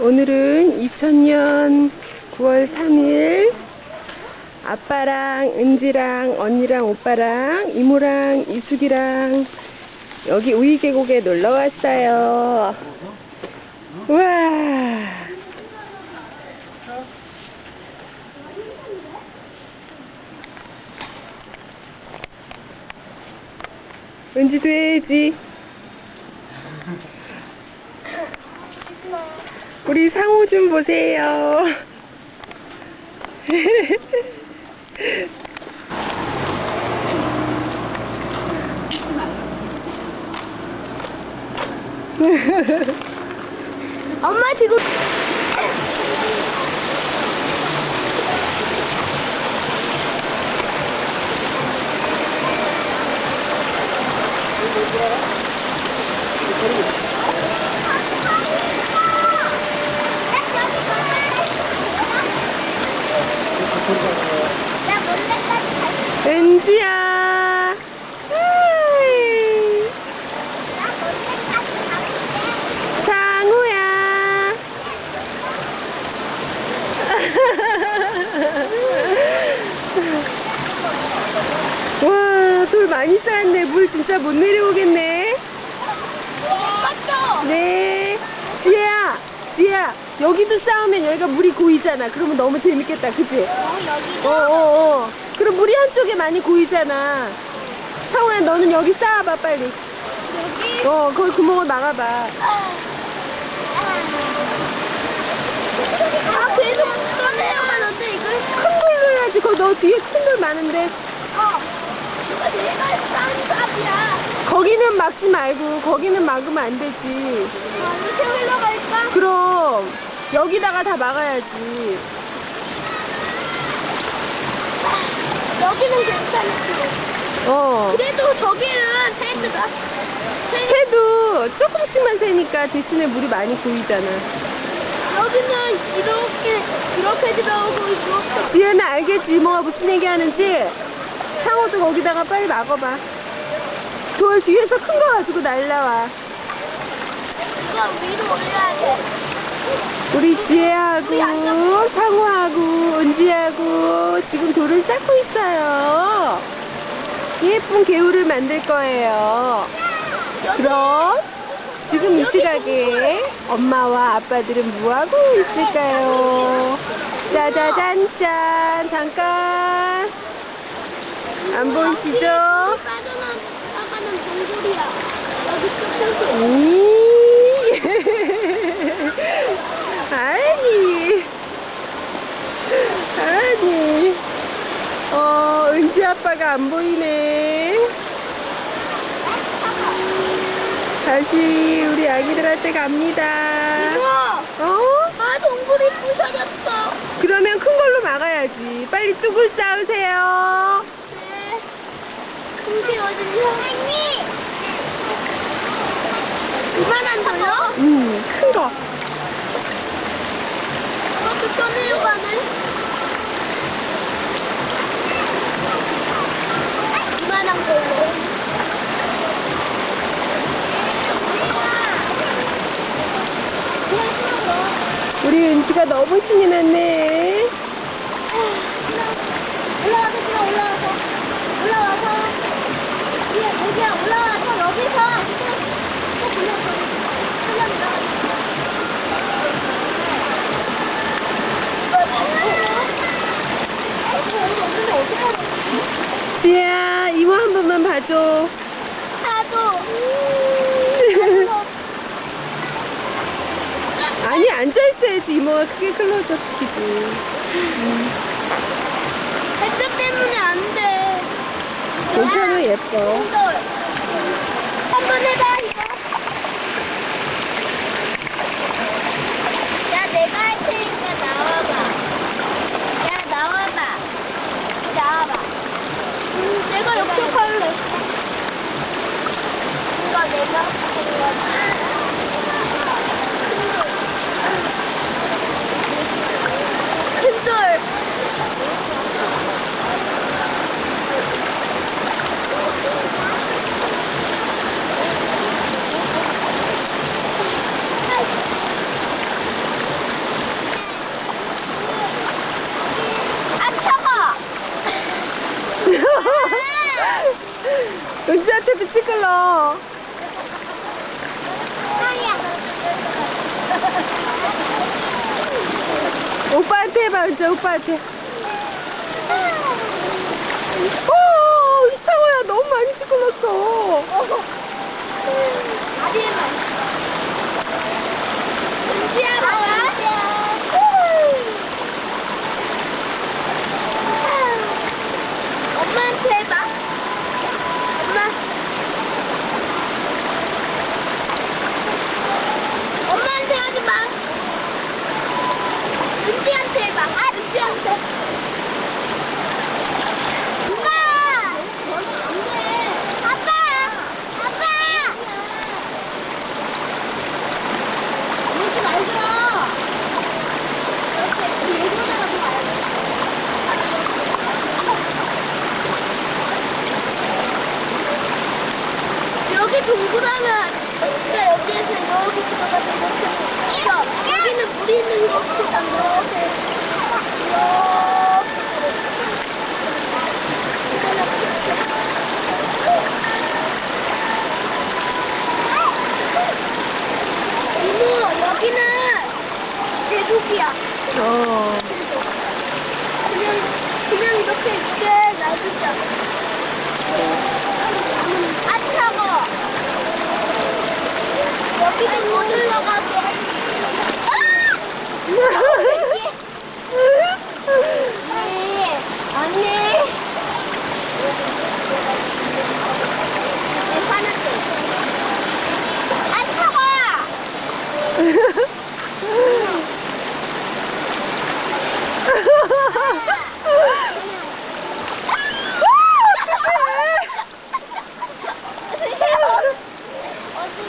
오늘은 2000년 9월 3일 아빠랑 은지랑 언니랑 오빠랑 이모랑 이숙이랑 여기 우이계곡에 놀러 왔어요. 우와. 은지도 해야지. 우리 상호 좀 보세요. 엄마 지금 은지야. 상우야. 와, 돌 많이 쌓였네. 물 진짜 못 내려오겠네. 네. 지혜야, 여기도 쌓으면 여기가 물이 고이잖아. 그러면 너무 재밌겠다, 그치? 그럼 물이 한쪽에 많이 고이잖아. 상우야, 너는 여기 쌓아봐, 빨리. 여기? 거기 구멍을 막아봐. 계속 떠내려면 안 돼, 이걸? 큰 돌로 해야지. 거기 너 뒤에 큰 돌 많은데. 이거 내가 싼 값이야. 거기는 막지 말고, 거기는 막으면 안 되지. 이렇게 흘러갈까? 그럼 여기다가 다 막아야지. 여기는 괜찮지. 그래도 저기는 새드다. 새도 조금씩만 새니까 대신에 물이 많이 고이잖아. 여기는 이렇게 들어오고 이렇게. 지혜는 알겠지? 이모가 무슨 얘기 하는지? 상호도 거기다가 빨리 막아봐. 돌 뒤에서 큰 거 가지고 날라와. 이거 위로 올려야 돼. 우리 지혜하고 상호하고 은지하고 지금 돌을 쌓고 있어요. 예쁜 개울을 만들 거예요. 그럼 지금 이 시각에 엄마와 아빠들은 뭐하고 있을까요? 짜자잔짠. 잠깐 안 보이시죠? 빠져나가는 동굴이야. 여기 쏙쏙. 아니, 은지 아빠가 안 보이네. 다시 우리 아기들한테 갑니다. 동굴이 부서졌어. 그러면 큰 걸로 막아야지. 빨리 뚝을 쌓으세요. 네. 근데 어디서? 이만한 거요? 큰 거. 그것도 떠내려가네. 이만한 걸로. 우리 은지가 너무 신이 났네. 올라와서 여기야 올라와서 여기서 지혜야, 이모 한 번만 봐줘. 아니, 앉아있어야지. 이모가 크게 클로즈업 시키지. 햇볕 때문에 안 돼. 괜찮아, 예뻐. 한번 해봐, 이거. 야, 내가 할 테니까 나와봐. 야, 나와봐. 내가 역적할래. 이거 내가 하는 거야. 큰돌. 나도 찍을러. 오빠한테 해봐, 이제 오빠한테. 이상호야, 너무 많이 찍을렀어. 은지야, 나와. 엄마한테 해봐. 엄마한테 하지 마. 은지한테 해봐. 은지한테. 아빠! 아빠! 그러지 말자. 이렇게 얘기하다가 여기 동그라면 진짜 여기에서 이렇게 들어가서 이렇게 여기는 물이 있는 곳이랑 이렇게 이모 여기는 계곡이야. 그냥 이렇게 있게 놔두자. 안 차고 여기는 못 올라가게. 언니. 화났어. 안 차고.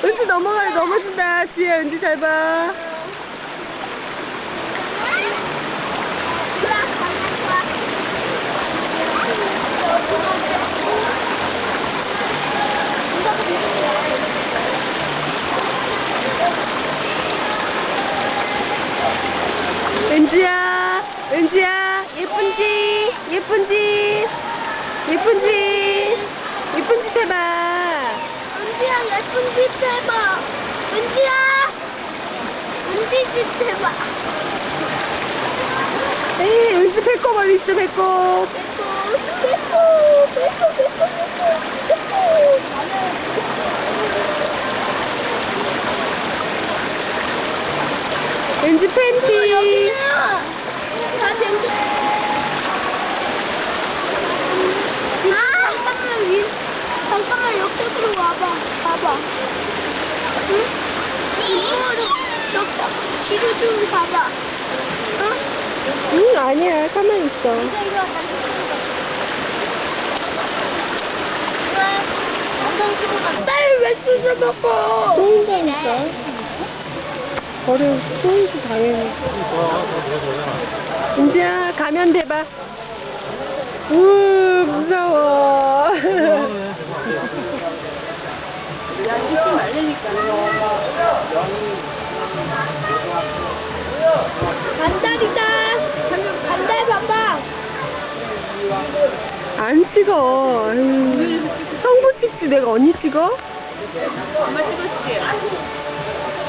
은지 넘어진다. 지혜, 은지 잘 봐. 은지야, 예쁜지 해봐. 은지야 예쁜 짓 해봐. 은지 짓 해봐. 에이, 은지 배꼽 어디 있어, 배꼽. 은지 팬티. 여기야. 다 댕겨. 잠깐만 옆으로 와봐. 봐봐. 응? 이거로 뒤로 좀 봐봐. 응? 아니야, 가만히 있어. 딸왜 쑤셔먹어? 소인자니까. 버려, 소인지 당연히. 은지야, 가면 대봐. 무서워. 야, 잊지 말라니까. 반달이다. 반달 봐봐. 안 찍어. 성부 찍지, 내가 언니 찍어? 엄마 찍었지?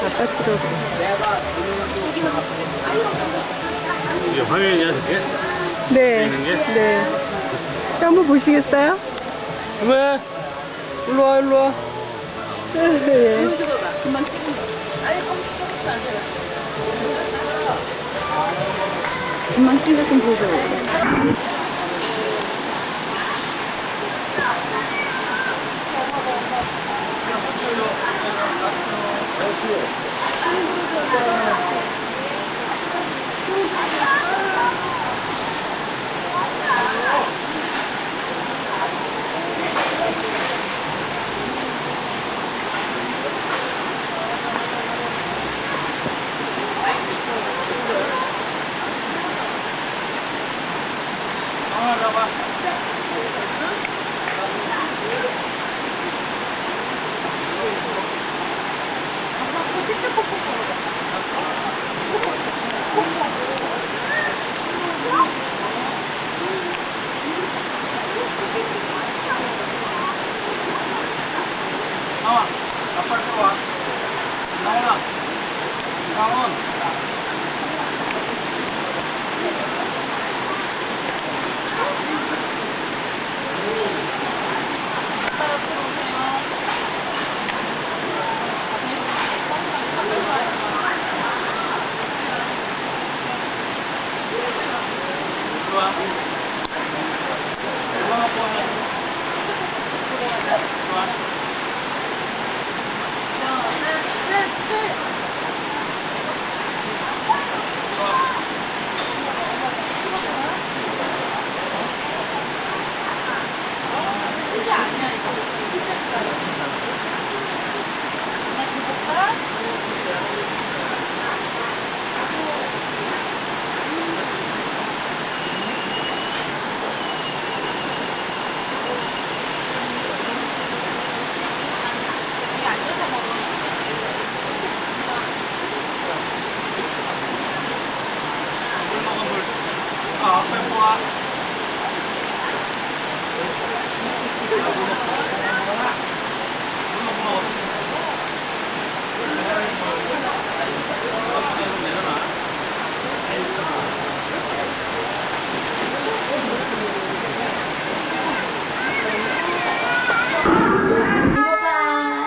아빠 찍어. 이게 화면이야, 저게? 네. 있는 게? 네. 자, 한번 보시겠어요? 왜? 일로 와. 예. 금방 찍은 거. 금방 찍은 좀 보죠. 4원.